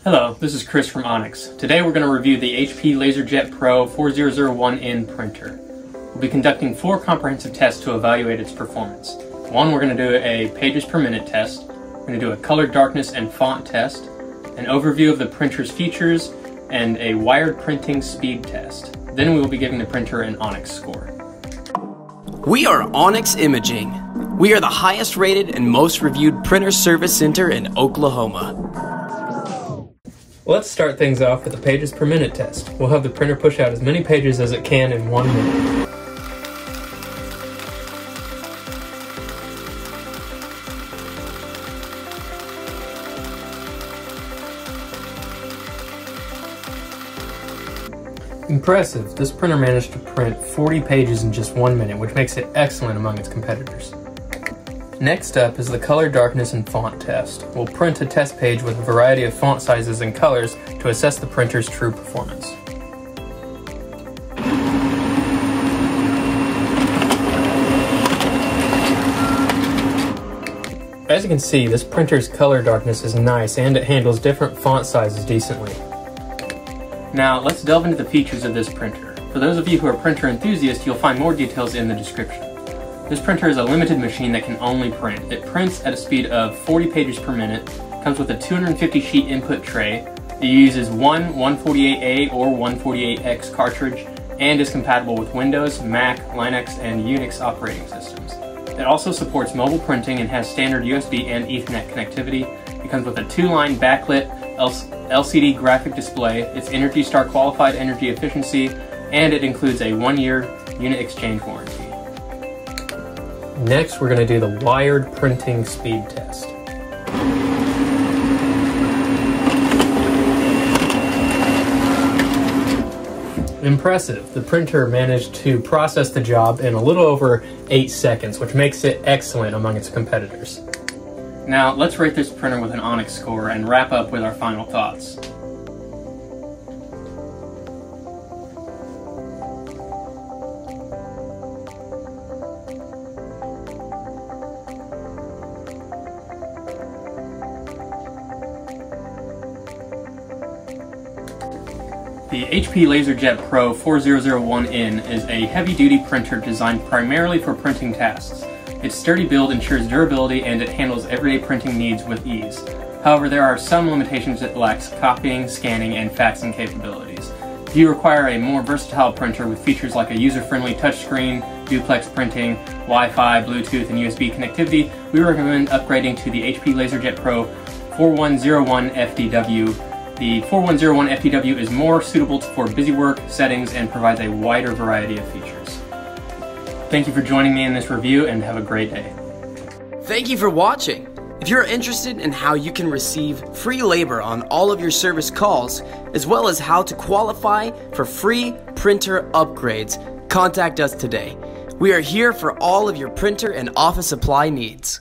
Hello, this is Chris from Onyx. Today we're going to review the HP LaserJet Pro 4001N printer. We'll be conducting 4 comprehensive tests to evaluate its performance. One, we're going to do a pages per minute test. We're going to do a color darkness and font test, an overview of the printer's features, and a wired printing speed test. Then we will be giving the printer an Onyx score. We are Onyx Imaging. We are the highest rated and most reviewed printer service center in Oklahoma. Let's start things off with the pages per minute test. We'll have the printer push out as many pages as it can in 1 minute. Impressive! This printer managed to print 40 pages in just 1 minute, which makes it excellent among its competitors. Next up is the color darkness and font test. We'll print a test page with a variety of font sizes and colors to assess the printer's true performance. As you can see, this printer's color darkness is nice and it handles different font sizes decently. Now let's delve into the features of this printer. For those of you who are printer enthusiasts, you'll find more details in the description. This printer is a limited machine that can only print. It prints at a speed of 40 pages per minute, comes with a 250 sheet input tray, it uses one 148A or 148X cartridge, and is compatible with Windows, Mac, Linux, and Unix operating systems. It also supports mobile printing and has standard USB and Ethernet connectivity. It comes with a 2-line backlit LCD graphic display, it's ENERGY STAR qualified energy efficiency, and it includes a 1-year unit exchange warranty. Next, we're going to do the wired printing speed test. Impressive! The printer managed to process the job in a little over 8 seconds, which makes it excellent among its competitors. Now, let's rate this printer with an Onyx score and wrap up with our final thoughts. The HP LaserJet Pro 4001N is a heavy-duty printer designed primarily for printing tasks. Its sturdy build ensures durability and it handles everyday printing needs with ease. However, there are some limitations it lacks: copying, scanning, and faxing capabilities. If you require a more versatile printer with features like a user-friendly touchscreen, duplex printing, Wi-Fi, Bluetooth, and USB connectivity, we recommend upgrading to the HP LaserJet Pro 4101 FDW. The 4101 FDW is more suitable for busy work settings and provides a wider variety of features. Thank you for joining me in this review and have a great day. Thank you for watching. If you're interested in how you can receive free labor on all of your service calls, as well as how to qualify for free printer upgrades, contact us today. We are here for all of your printer and office supply needs.